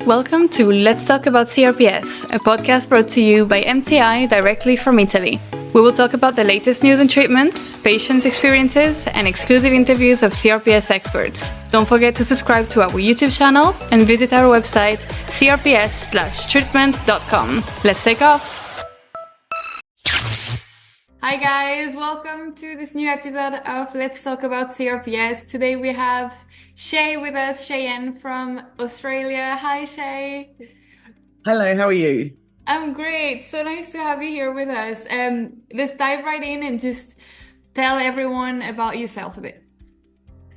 Welcome to Let's Talk About CRPS, a podcast brought to you by MTI directly from Italy. We will talk about the latest news and treatments, patients' experiences, and exclusive interviews of CRPS experts. Don't forget to subscribe to our YouTube channel and visit our website crps-treatment.com. Let's take off! Hi guys, welcome to this new episode of Let's Talk About CRPS. Today we have Chey with us, Cheyenne from Australia. Hi Chey. Hello, how are you? I'm great. So nice to have you here with us. Let's dive right in and just tell everyone about yourself a bit.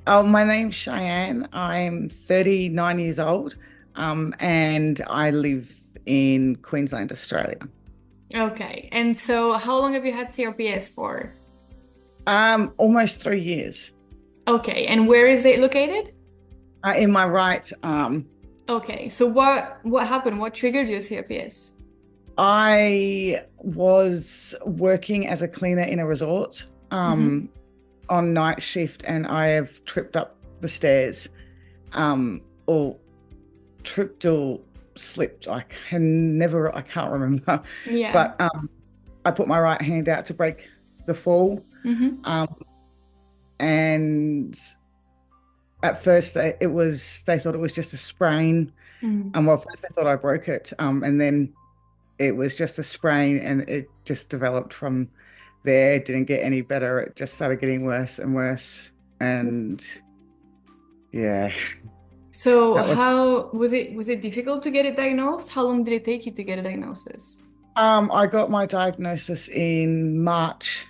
Oh, my name's Cheyenne. I'm 39 years old, and I live in Queensland, Australia. Okay, and so how long have you had CRPS for? Almost 3 years. Okay, and where is it located? In my right arm. Okay, so what happened? What triggered your CRPS? I was working as a cleaner in a resort on night shift, and I have tripped up the stairs, or tripped or slipped. I can't remember. Yeah. But I put my right hand out to break the fall. And at first they thought it was just a sprain. And well, first they thought I broke it. And then it was just a sprain, and it just developed from there. It didn't get any better. It just started getting worse and worse. And yeah. So how was it difficult to get it diagnosed? How long did it take you to get a diagnosis? I got my diagnosis in March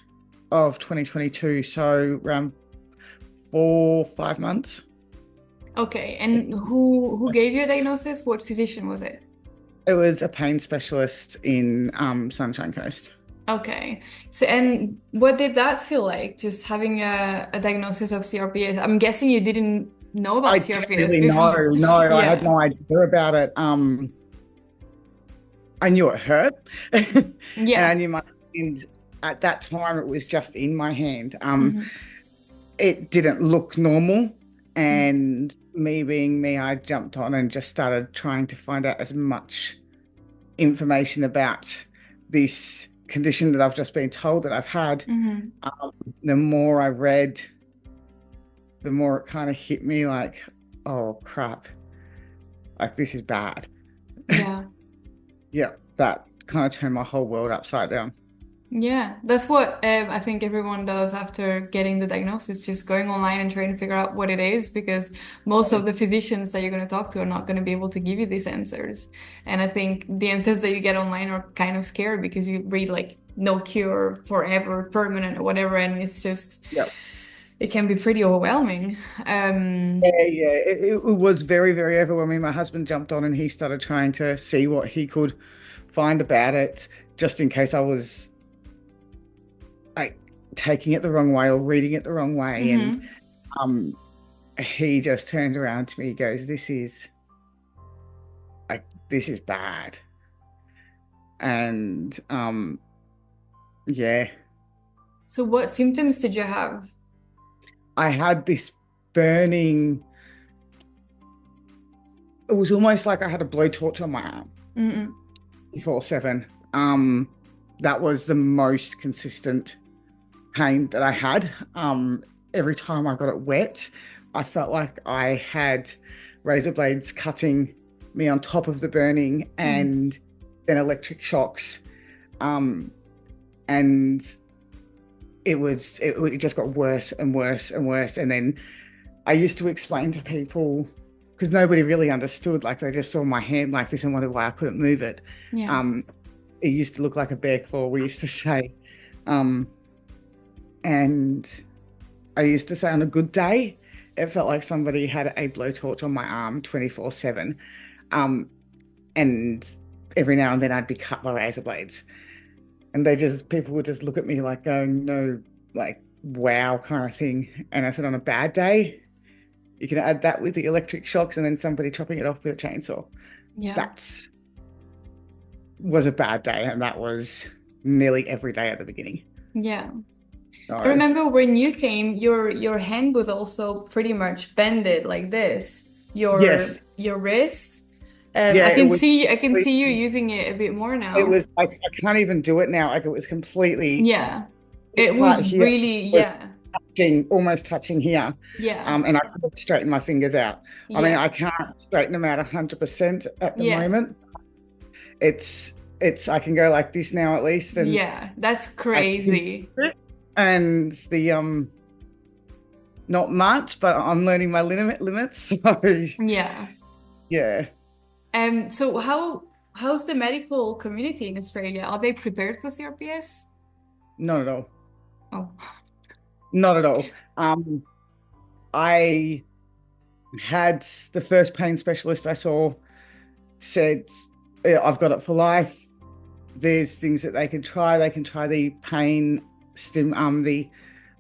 of 2022, so around 4-5 months. Okay, and who gave you a diagnosis? What physician was it? It was a pain specialist in Sunshine Coast. Okay, so and what did that feel like, just having a diagnosis of CRPS? I'm guessing you didn't know about CRPS really before. No, Yeah. I had no idea about it. I knew it hurt. Yeah. And I knew my hand at that time, it was just in my hand. It didn't look normal, and me being me, I jumped on and just started trying to find out as much information about this condition that I've just been told that I've had. The more I read, the more it kind of hit me like, oh crap, like this is bad. Yeah. Yeah, that kind of turned my whole world upside down. Yeah, that's what I think everyone does after getting the diagnosis, just going online and trying to figure out what it is, because most of the physicians that you're going to talk to are not going to be able to give you these answers. And I think the answers that you get online are kind of scary, because you read like no cure, forever, permanent, or whatever, and it's just, it can be pretty overwhelming. It was very, very overwhelming. My husband jumped on and he started trying to see what he could find about it, just in case I was like taking it the wrong way or reading it the wrong way. And he just turned around to me, he goes, this is bad. And yeah. So what symptoms did you have? I had this burning, it was almost like I had a blowtorch on my arm 24/7. That was the most consistent pain that I had. Every time I got it wet, I felt like I had razor blades cutting me on top of the burning, and then electric shocks. And it just got worse and worse and worse. And then I used to explain to people, because nobody really understood, like they just saw my hand like this and wondered why I couldn't move it. It used to look like a bear claw, we used to say. And I used to say on a good day, it felt like somebody had a blowtorch on my arm 24/7. And every now and then I'd be cut by razor blades. And people would just look at me like going, no, like, wow, kind of thing. And I said, on a bad day, you can add that with the electric shocks and then somebody chopping it off with a chainsaw. That was a bad day. And that was nearly every day at the beginning. Yeah. I remember when you came, your hand was also pretty much bended like this. Your wrist. Yeah, I it can was. see you using it a bit more It now. was. I can't even do it now. Like it was completely. Yeah. This It part was here really, was yeah. almost touching here, Yeah. and I couldn't straighten my fingers out. I mean, Yeah. I can't straighten them out 100% at the Yeah. moment. It's I can go like this now at least, and Yeah. That's I can crazy. do it. And the not much, but I'm learning my limits. So Yeah. yeah, So how's the medical community in Australia? Are they prepared for CRPS? not at all. Oh. Not at all. I had the first pain specialist I saw said, "Yeah, I've got it for life. There's things that they can try. They can try the the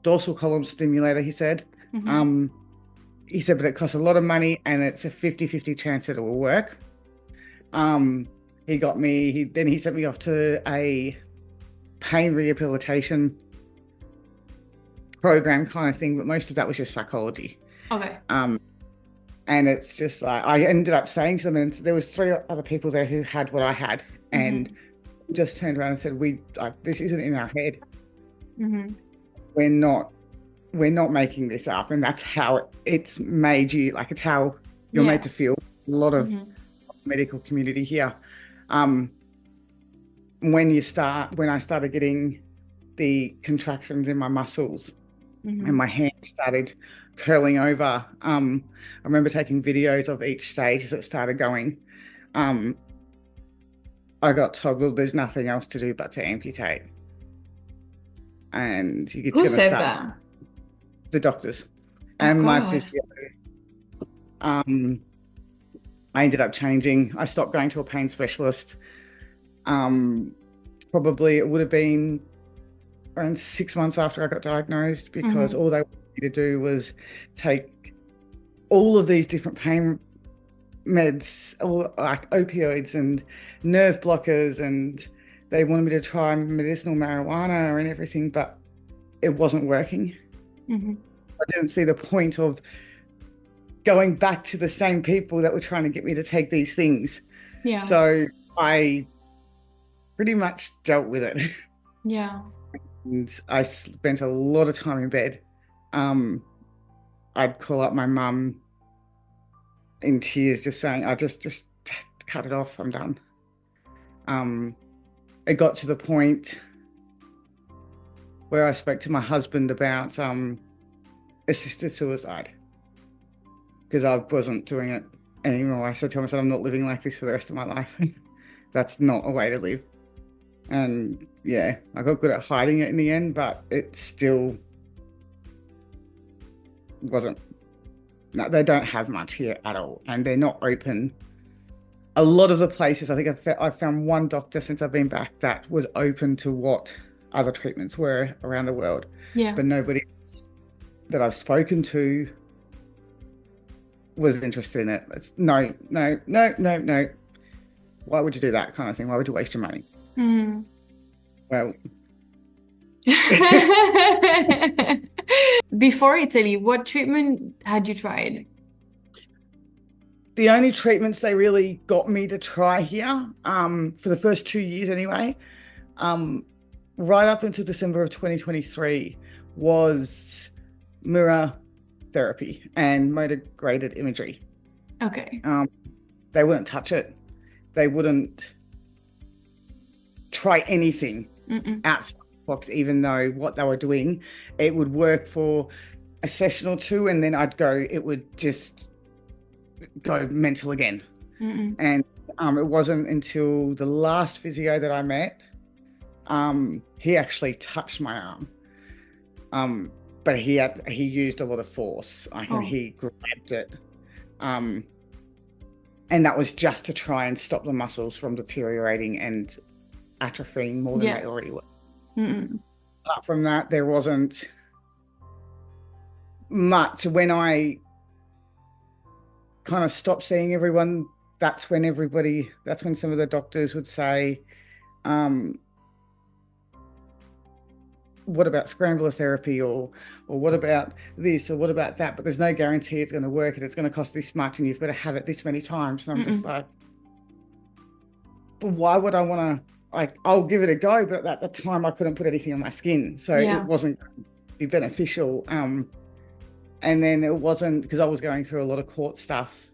dorsal column stimulator," he said. Hmm. Um, he said, but it costs a lot of money and it's a 50-50 chance that it will work. He got me, then he sent me off to a pain rehabilitation program kind of thing, but most of that was just psychology. Okay. And it's just like I ended up saying to them, and there was 3 other people there who had what I had, and Hmm. just turned around and said, this isn't in our head. Hmm. We're not making this up, and that's how it's made you, like it's how you're made Yeah. to feel. A lot of Hmm. medical community here. Um, when I started getting the contractions in my muscles and Hmm. my hands started curling over, I remember taking videos of each stage as it started going. I got told, well, there's nothing else to do but to amputate, and it's Who going to said start. that? The doctors Oh and my God. physio. Um, I ended up changing. I stopped going to a pain specialist. Probably it would have been around 6 months after I got diagnosed, because Hmm. all they wanted me to do was take all of these different pain meds, all like opioids and nerve blockers, and they wanted me to try medicinal marijuana and everything, but it wasn't working. Hmm. I didn't see the point of going back to the same people that were trying to get me to take these things. Yeah. So I pretty much dealt with it. Yeah. And I spent a lot of time in bed. Um, I'd call up my mum in tears, just saying, "I just cut it off. I'm done." Um, it got to the point where I spoke to my husband about assisted suicide, because I wasn't doing it anymore. I said to him, I said, "I'm not living like this for the rest of my life. That's not a way to live." And yeah, I got good at hiding it in the end, but it still wasn't. No, they don't have much here at all, and they're not open. A lot of the places, I think I've found one doctor since I've been back that was open to what other treatments were around the world, Yeah. but nobody that I've spoken to was interested in it. It's no, no, no, no, no. Why would you do that kind of thing? Why would you waste your money? Mm. Well, Before Italy, what treatment had you tried? the only treatments they really got me to try here, for the first 2 years anyway, um, right up until December of 2023, was mirror therapy and motor graded imagery. Okay. They wouldn't touch it. They wouldn't try anything Mm-mm. outside the box, even though what they were doing, it would work for a session or two, and then it would just go mental again. Mm-mm. And it wasn't until the last physio that I met, he actually touched my arm. But he used a lot of force. Oh, He grabbed it. And that was just to try and stop the muscles from deteriorating and atrophying more than yeah. they already were. Mm-mm. Apart from that, there wasn't much. When I kind of stopped seeing everyone, that's when some of the doctors would say, what about scrambler therapy, or what about this, or what about that? But there's no guarantee it's going to work, and it's going to cost this much, and you've got to have it this many times. And I'm just Mm-mm. like, but why would I want to, like, I'll give it a go, but at the time I couldn't put anything on my skin, so it Yeah. wasn't going to be beneficial. And then it wasn't, because I was going through a lot of court stuff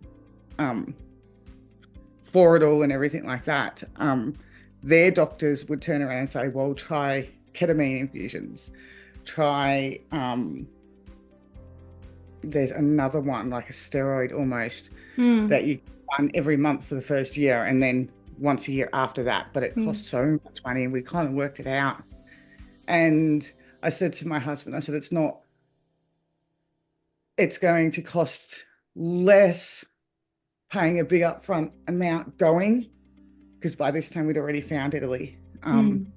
for it all and everything like that. Their doctors would turn around and say, well, try ketamine infusions, try there's another one, like a steroid almost, that you run every month for the first year and then once a year after that, but it costs so much money, and we kind of worked it out. And I said to my husband, I said, it's going to cost less paying a big upfront amount going, because by this time we'd already found Italy, than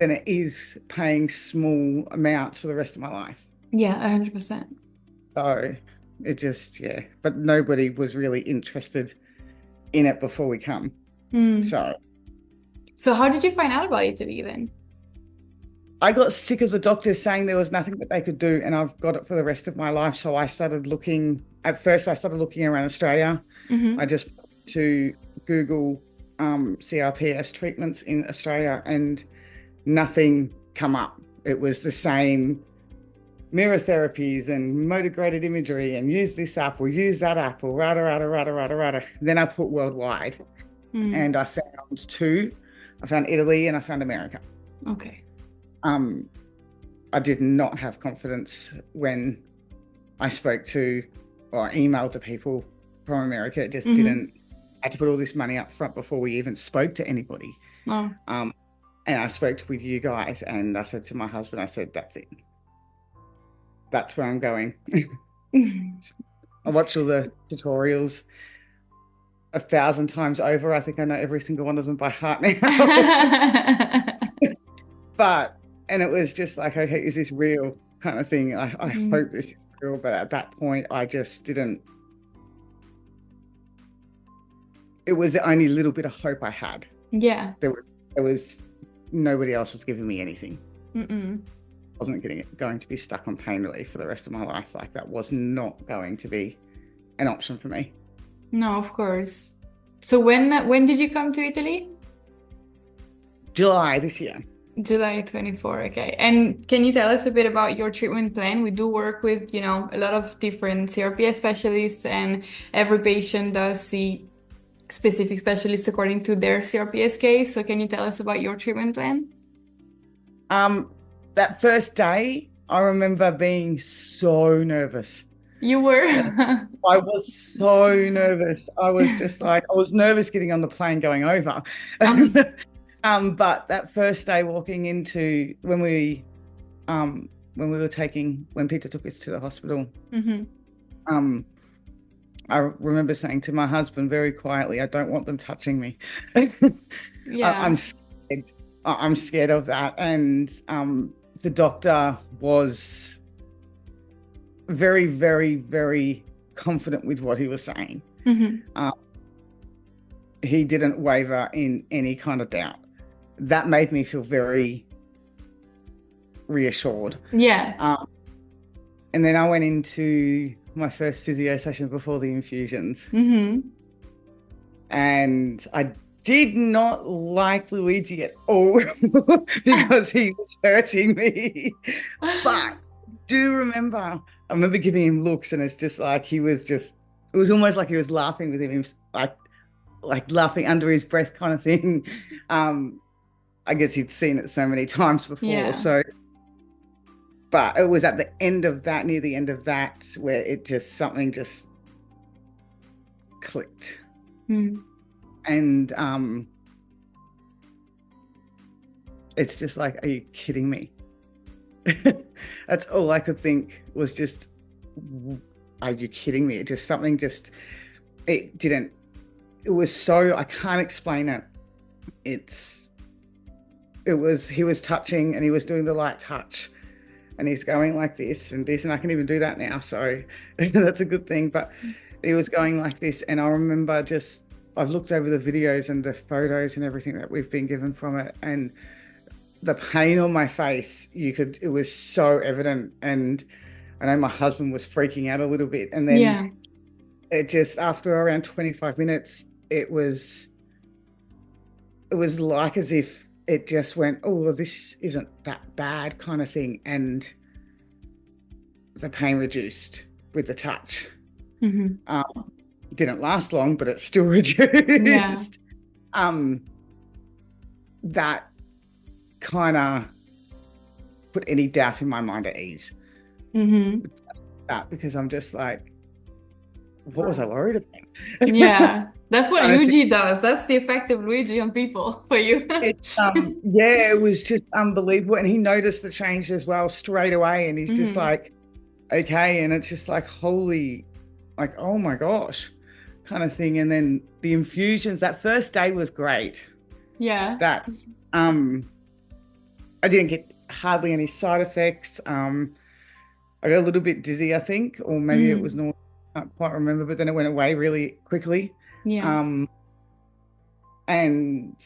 it is paying small amounts for the rest of my life. Yeah, 100%. So it just, yeah, but nobody was really interested in it before we come. So how did you find out about Italy then? I got sick of the doctors saying there was nothing that they could do, and I've got it for the rest of my life. So I started looking, at first I started looking around Australia. I just to Google CRPS treatments in Australia and nothing come up. It was the same mirror therapies and motor graded imagery and use this app or use that app or rada. Then I put worldwide and I found two. I found Italy and I found America. Okay. I did not have confidence when I spoke to or emailed the people from America. It just didn't. I had to put all this money up front before we even spoke to anybody. And I spoke with you guys and I said to my husband, I said, that's it. That's where I'm going. I watched all the tutorials 1,000 times over. I think I know every single one of them by heart now. And it was just like, okay, is this real kind of thing? I hope this is real. But at that point, I just didn't. It was the only little bit of hope I had. Yeah. There was nobody else was giving me anything. I wasn't going to be stuck on pain relief for the rest of my life. Like, that was not going to be an option for me. No, of course. So when did you come to Italy? July this year. July 24, okay. And can you tell us a bit about your treatment plan? We do work with, a lot of different CRPS specialists, and every patient does see specific specialists according to their CRPS case. So can you tell us about your treatment plan? That first day, I remember being so nervous. You were? I was so nervous. I was just like, I was nervous getting on the plane going over. But that first day walking into when Peter took us to the hospital, I remember saying to my husband very quietly, I don't want them touching me. Yeah. I'm scared. I'm scared of that. And the doctor was very, very, very confident with what he was saying. He didn't waver in any kind of doubt. That made me feel very reassured. Yeah. And then I went into my first physio session before the infusions. And I did not like Luigi at all because he was hurting me. But do remember, I remember giving him looks, and it's just like it was almost like he was laughing with him. He was like laughing under his breath kind of thing. I guess he'd seen it so many times before. Yeah. So, but it was at the end of that, near the end of that, where something just clicked. And it's just like, are you kidding me? That's all I could think was just, are you kidding me? It was so, I can't explain it. He was touching and he was doing the light touch and he's going like this and this, and I can even do that now. So that's a good thing. But he was going like this. And I remember I've looked over the videos and the photos and everything that we've been given from it, and the pain on my face, it was so evident. And I know my husband was freaking out a little bit. And then it just, after around 25 minutes, it was it was like as if it just went, oh, well, this isn't that bad kind of thing. And the pain reduced with the touch. Didn't last long, but it still reduced. That kind of put any doubt in my mind at ease. Because I'm just like, what was I worried about? Yeah, that's what Luigi does. That's the effect of Luigi on people for you. Yeah, it was just unbelievable. And he noticed the change as well straight away. And he's just like, okay. And it's just like, holy, like, oh my gosh, kind of thing. And then the infusions, that first day was great. Yeah. That I didn't get hardly any side effects. I got a little bit dizzy, I think, or maybe it was normal. I can't quite remember, but then it went away really quickly. Yeah. And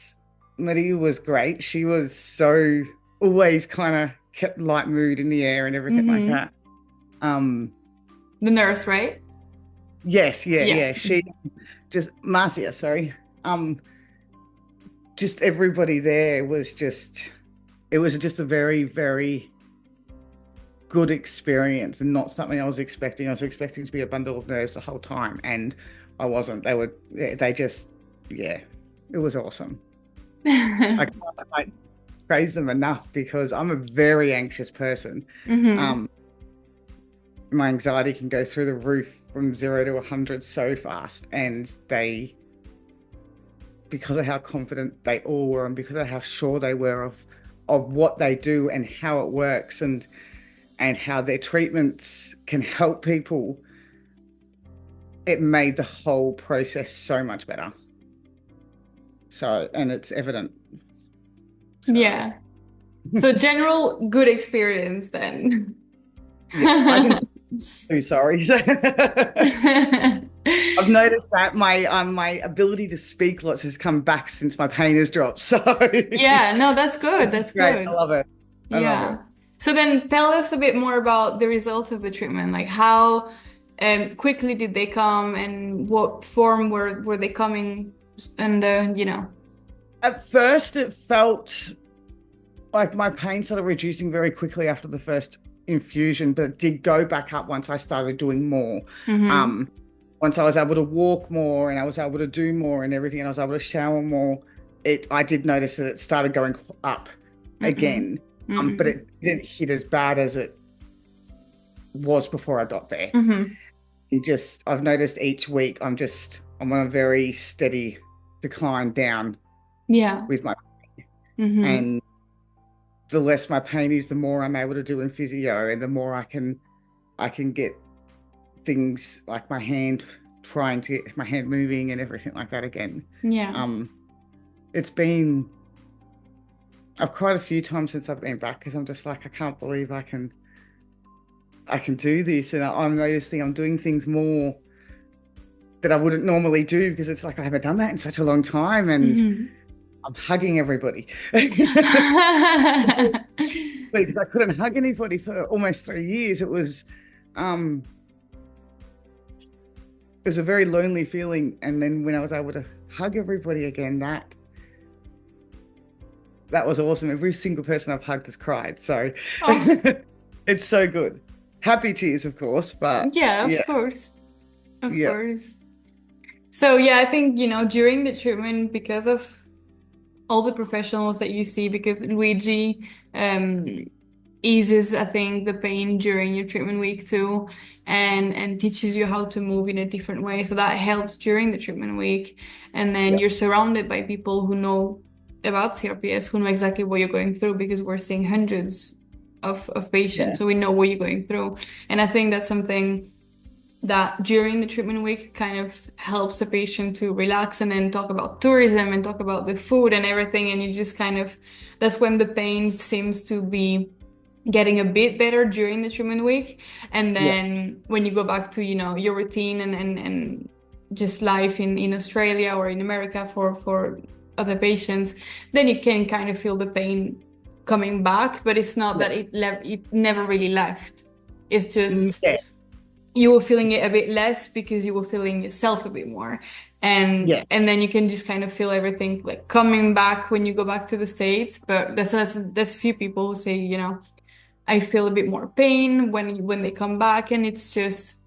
Maria was great. She was so always kind of kept light mood in the air and everything like that. The nurse, right? Yes, yeah. She just Marcia, sorry. Just everybody there was just, it was just a very, very good experience and not something I was expecting. I was expecting to be a bundle of nerves the whole time, and I wasn't. It was awesome. I can't praise them enough because I'm a very anxious person. My anxiety can go through the roof from 0 to 100 so fast, and because of how confident they all were and because of how sure they were of what they do and how it works and how their treatments can help people, it made the whole process so much better. So, and it's evident. So. Yeah. So general good experience then. Yeah, sorry. I've noticed that my ability to speak lots has come back since my pain has dropped. So yeah, no, that's good. That's great. good. I love it. I love it. So then tell us a bit more about the results of the treatment. Like how quickly did they come and what form were they coming? And At first it felt like my pain started reducing very quickly after the first infusion, but it did go back up once I started doing more. Once I was able to walk more and I was able to do more and everything, and I was able to shower more, I did notice that it started going up again. But it didn't hit as bad as it was before I got there. I've noticed each week I'm on a very steady decline down with my pain. And the less my pain is, the more I'm able to do in physio, and the more I can get things like my hand, trying to get my hand moving and everything like that again. I've cried a few times since I've been back because I'm just like, I can't believe I can do this. And I'm noticing I'm doing things more that I wouldn't normally do because it's like I haven't done that in such a long time. And I'm hugging everybody. Because I couldn't hug anybody for almost 3 years. It was a very lonely feeling. And then when I was able to hug everybody again, that was awesome. Every single person I've hugged has cried. So it's so good. Happy tears, of course, but of course. Of course. So I think, during the treatment, because of all the professionals that you see, because Luigi eases, I think, the pain during your treatment week too, and teaches you how to move in a different way. So that helps during the treatment week. And then you're surrounded by people who know about CRPS, who know exactly what you're going through, because we're seeing hundreds of patients, so we know what you're going through. And I think that's something that during the treatment week kind of helps a patient to relax and then talk about tourism and talk about the food and everything. And you just that's when the pain seems to be getting a bit better during the treatment week. And then when you go back to, your routine and just life in Australia or in America for other patients, then you can kind of feel the pain coming back, but it's not that it never really left. It's just you were feeling it a bit less because you were feeling yourself a bit more. Yeah. And then you can just kind of feel everything like coming back when you go back to the States. But there's a few people who say, you know, I feel a bit more pain when they come back, and it's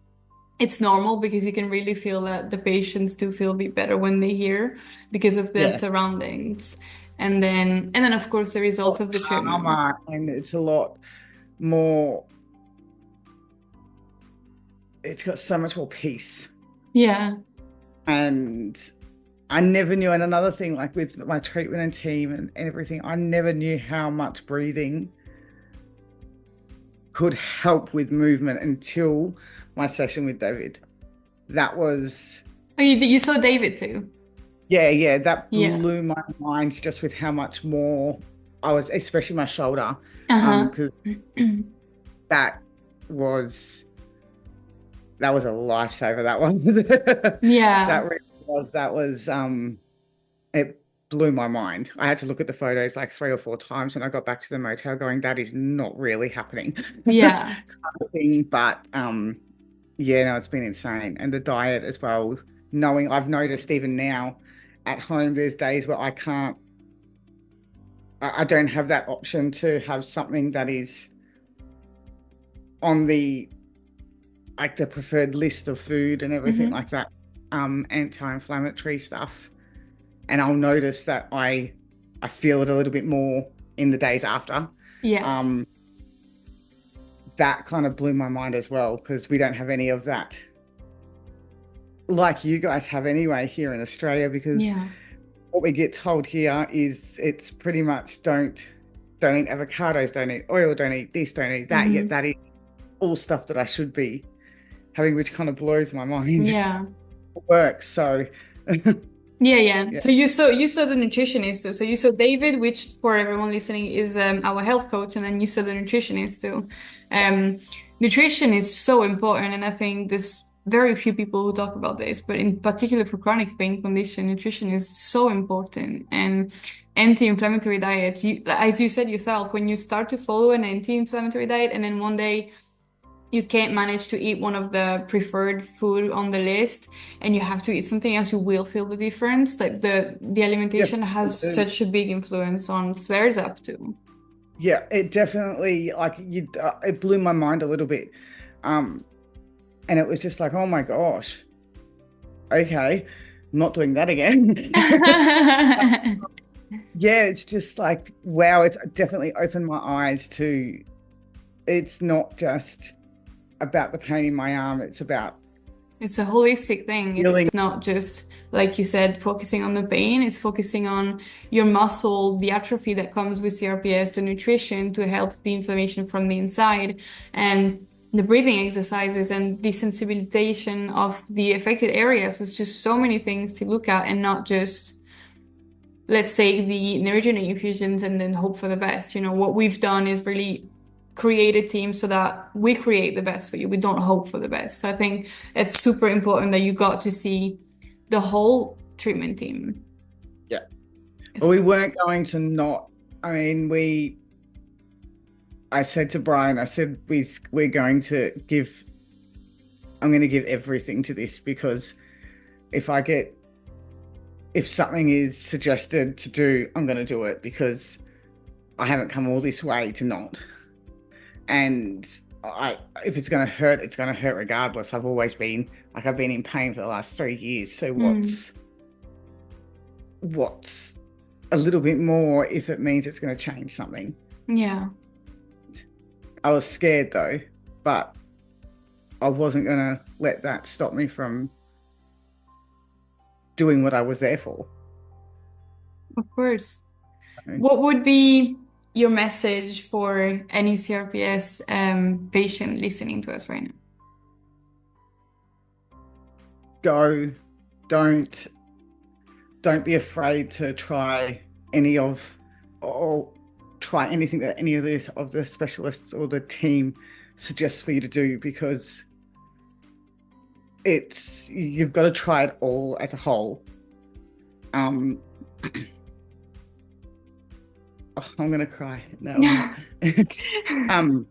normal because you can really feel that the patients do feel a bit better when they hear because of their Yeah. surroundings. And then of course the A results lot of the treatment. calmer, and it's a lot more, it's got so much more peace. Yeah. And I never knew, and another thing, like with my treatment and team and everything, I never knew how much breathing could help with movement until my session with David. That was, Oh, you saw David too? yeah, that Yeah. blew my mind just with how much more I was, especially my shoulder, Uh-huh. because that was that was a lifesaver. That one, that Yeah. really was. That was it blew my mind. I had to look at the photos like 3 or 4 times when I got back to the motel, going, "That is not really happening," kind Yeah. of thing. But yeah, no, it's been insane, and the diet as well. Knowing I've noticed even now at home, there's days where I can't. I don't have that option to have something that is on the like the preferred list of food and everything Hmm. like that, anti-inflammatory stuff. And I'll notice that I feel it a little bit more in the days after. Yeah. Um, that kind of blew my mind as well, because we don't have any of that like you guys have anyway here in Australia, because Yeah. what we get told here is it's pretty much don't eat avocados, don't eat oil, don't eat this, don't eat that. Yet Hmm. that is all stuff that I should be having, which kind of blows my mind. Yeah. Works. So Yeah, yeah. yeah. So you saw the nutritionist too. So you saw David, which for everyone listening is our health coach, and then you saw the nutritionist too. Um, Nutrition is so important, and I think there's very few people who talk about this, but in particular for chronic pain condition, nutrition is so important. And anti-inflammatory diet, as you said yourself, when you start to follow an anti-inflammatory diet, and then one day you can't manage to eat one of the preferred food on the list and you have to eat something else, you will feel the difference. Like the Yeah, alimentation has such a big influence on flares up too. yeah, it definitely like you. It blew my mind a little bit, um, and it was just like, oh my gosh, okay, I'm not doing that again. Yeah, it's just like wow, it's definitely opened my eyes to. It's not just about the pain in my arm; it's about It's a holistic thing. It's feeling. not just, like you said, focusing on the pain. It's focusing on your muscle, the atrophy that comes with CRPS, the nutrition to help the inflammation from the inside, and the breathing exercises and desensitization of the affected areas. There's just so many things to look at and not just, let's say, the Neridronate infusions and then hope for the best. You know, what we've done is really create a team so that we create the best for you. We don't hope for the best. So I think it's super important that you got to see the whole treatment team. Yeah, but we It's, weren't going to not. I mean, we. I said to Brian, I said we're going to give. I'm going to give everything to this, because if I get if something is suggested to do, I'm going to do it, because I haven't come all this way to not. And if it's going to hurt, it's going to hurt regardless. I've always been like, I've been in pain for the last 3 years. So mm, what's a little bit more if it means it's going to change something? yeah, I was scared though, but I wasn't going to let that stop me from doing what I was there for. of course. So What would be your message for any CRPS patient listening to us right now? go, don't don't be afraid to try any of or try anything that any of the specialists or the team suggests for you to do, because you've got to try it all as a whole. um oh, I'm gonna cry. No, I'm not. um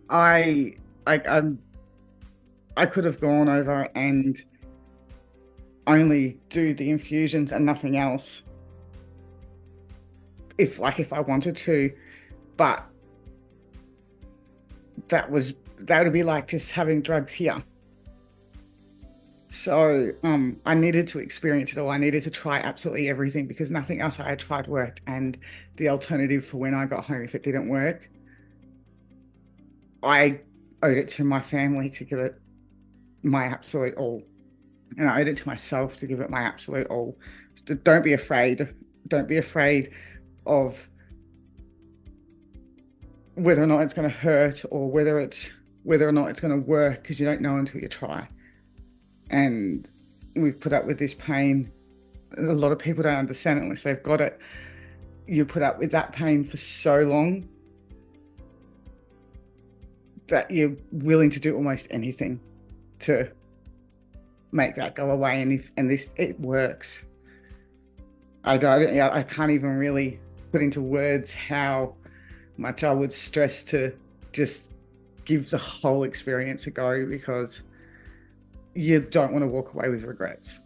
I I could have gone over and only do the infusions and nothing else if I wanted to, but that would be like just having drugs here. So I needed to experience it all. I needed to try absolutely everything because nothing else I had tried worked. And the alternative for when I got home, if it didn't work, I owed it to my family to give it my absolute all. And I owed it to myself to give it my absolute all. So don't be afraid. Don't be afraid of whether or not it's going to hurt or whether or not it's going to work, because you don't know until you try. And we've put up with this pain. A lot of people don't understand it unless they've got it. You put up with that pain for so long that you're willing to do almost anything to make that go away. And it works. I can't even really put into words how much I would stress to just give the whole experience a go, because you don't want to walk away with regrets.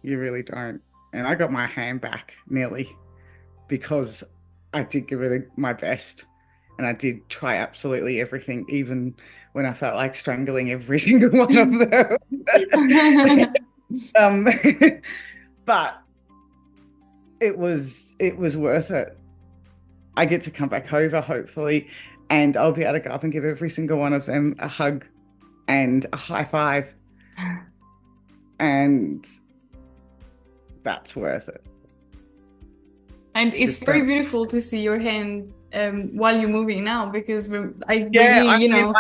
You really don't. And I got my hand back nearly because I did give it my best, and I did try absolutely everything, even when I felt like strangling every single one of them. But it was worth it. I get to come back over, hopefully, and I'll be able to go up and give every single one of them a hug and a high five. And that's worth it. And it's very beautiful to see your hand while you're moving now, because I'm able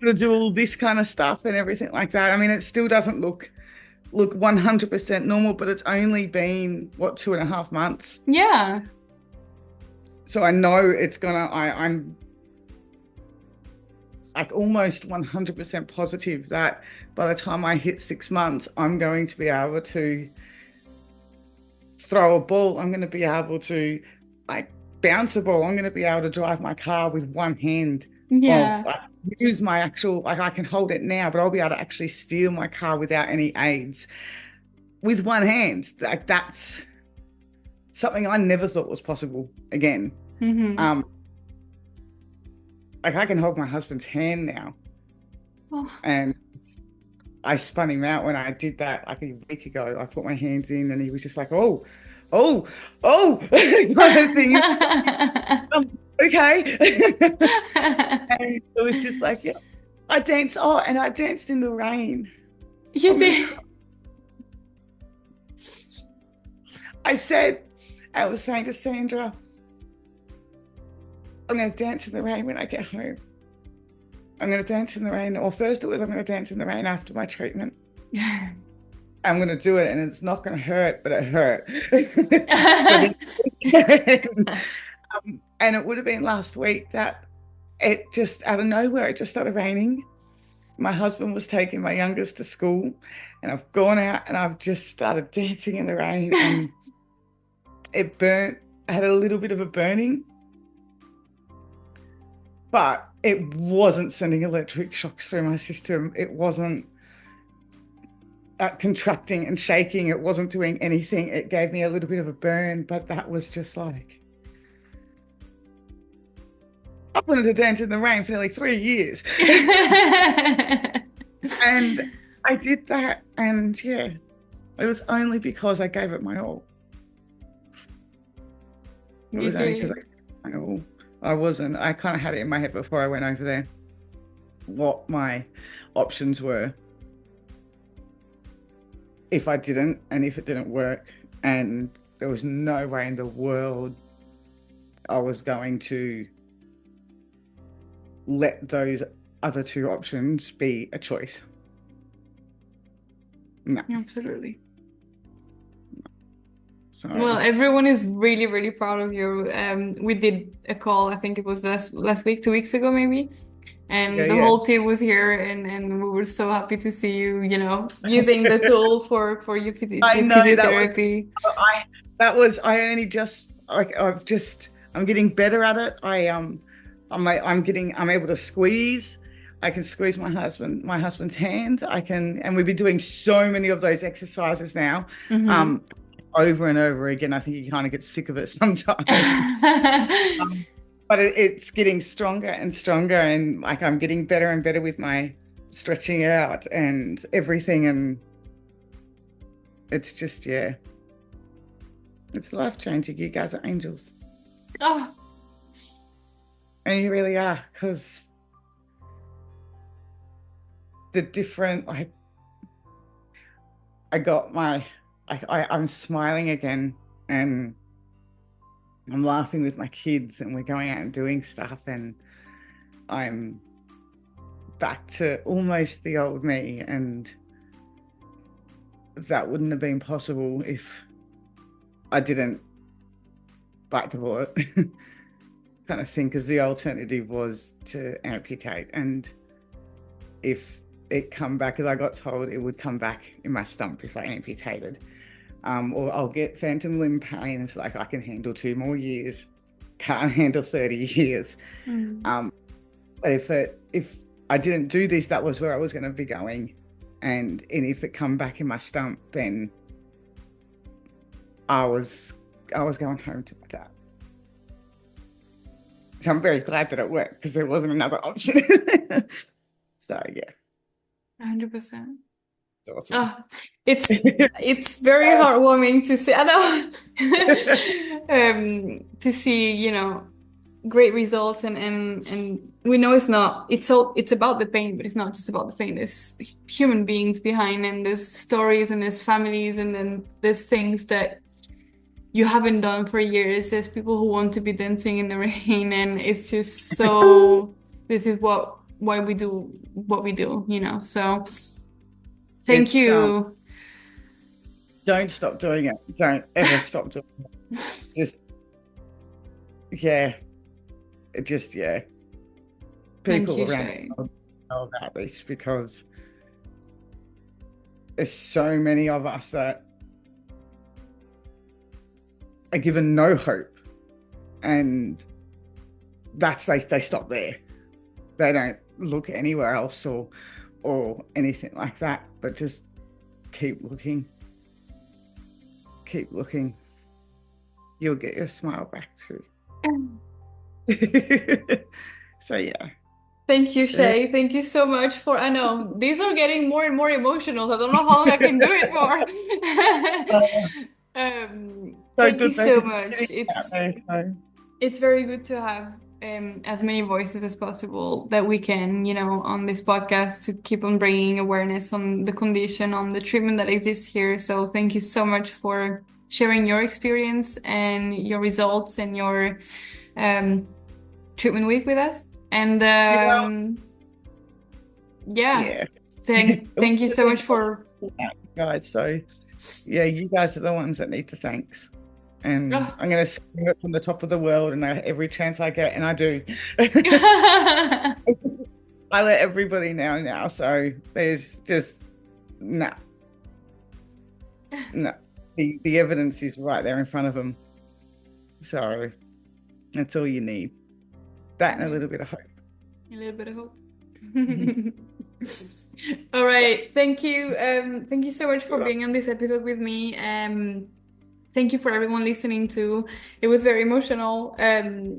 to do all this kind of stuff and everything like that. I mean, it still doesn't look 100% normal, but it's only been, 2.5 months? Yeah. So I know it's I'm like almost 100% positive that by the time I hit 6 months, I'm going to be able to throw a ball. I'm going to be able to bounce a ball. I'm going to be able to drive my car with one hand. Yeah. Use my actual, I can hold it now, but I'll be able to actually steer my car without any aids with one hand. That's something I never thought was possible again. Mm-hmm. I can hold my husband's hand now. Oh. And I spun him out when I did that like a week ago. I put my hands in and he was just like, oh kind of thing. Okay. And it was just like, yeah. I danced in the rain. You did? I was saying to Sandra, I'm going to dance in the rain when I get home. I'm going to dance in the rain. Or first it was, I'm going to dance in the rain after my treatment. Yeah. I'm going to do it and it's not going to hurt, but it hurt. And it would have been last week that it just out of nowhere, it just started raining. My husband was taking my youngest to school and I've gone out and I've just started dancing in the rain and it burnt. I had a little bit of a burning, but it wasn't sending electric shocks through my system. It wasn't contracting and shaking. It wasn't doing anything. It gave me a little bit of a burn, but that was just like, I wanted to dance in the rain for nearly 3 years. And I did that. And yeah, it was only because I gave it my all. It was only because I gave it my all. I kind of had it in my head before I went over there, what my options were if I didn't, and if it didn't work. And there was no way in the world I was going to let those other two options be a choice. No. Absolutely. So. Well, everyone is really, really proud of you. We did a call, I think it was last week, 2 weeks ago maybe. And the whole team was here and we were so happy to see you, using the tool for your physiotherapy. I'm getting better at it. I'm able to squeeze. I can squeeze my husband's hand. And we've been doing so many of those exercises now, over and over again. I think you kind of get sick of it sometimes. But it's getting stronger and stronger, and like I'm getting better and better with my stretching out and everything, and it's just, yeah, it's life-changing. You guys are angels. Oh, and you really are, because the different, like, I'm smiling again, and I'm laughing with my kids, and we're going out and doing stuff, and I'm back to almost the old me, and that wouldn't have been possible if I didn't bite the bullet kind of thing, because the alternative was to amputate, and if it come back, as I got told it would come back in my stump if I amputated, or I'll get phantom limb pain. It's like, I can handle 2 more years, can't handle 30 years. But if I didn't do this, that was where I was going to be going, and if it come back in my stump, then I was going home to my dad. So I'm very glad that it worked, because there wasn't another option. So yeah, 100%. it's awesome. Oh, it's very heartwarming to see. I know, to see, you know, great results, and we know it's about the pain, but it's not just about the pain. There's human beings behind, and there's stories, and there's families, and then there's things that you haven't done for years. There's people who want to be dancing in the rain, and it's just so this is why we do what we do, you know. So thank you. Don't stop doing it. Don't ever stop doing it. Just, yeah. People around know about this, because there's so many of us that are given no hope, and they stop there. They don't look anywhere else or anything like that, but just keep looking. Keep looking. You'll get your smile back too. So yeah. Thank you, Chey. Thank you so much I know these are getting more and more emotional. I don't know how long I can do it for. Thank you so much. It's very good to have as many voices as possible that we can, you know, on this podcast, to keep on bringing awareness on the condition, on the treatment that exists here. So thank you so much for sharing your experience and your results and your treatment week with us. And thank you so much for guys. So yeah, you guys are the ones that need the thanks. And I'm going to scream it from the top of the world, and every chance I get, and I do. I let everybody know now. So there's just no. The evidence is right there in front of them. So that's all you need. That and a little bit of hope. A little bit of hope. All right. Thank you. Thank you so much for being on this episode with me. Thank you for everyone listening too. It was very emotional.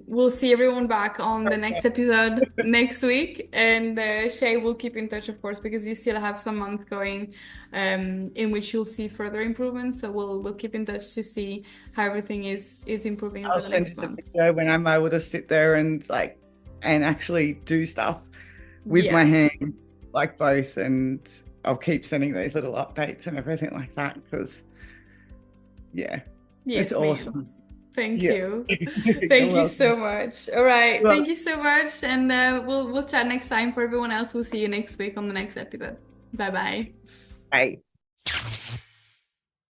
We'll see everyone back on the next episode next week. And Chey will keep in touch, of course, because you still have some month going in which you'll see further improvements. So we'll keep in touch to see how everything is improving over the next month. When I'm able to sit there and actually do stuff with my hand, like both, and I'll keep sending those little updates and everything like that, because it's awesome. Thank you. Thank you so much. All right. Thank you so much. And we'll chat next time. For everyone else, we'll see you next week on the next episode. Bye-bye. Bye.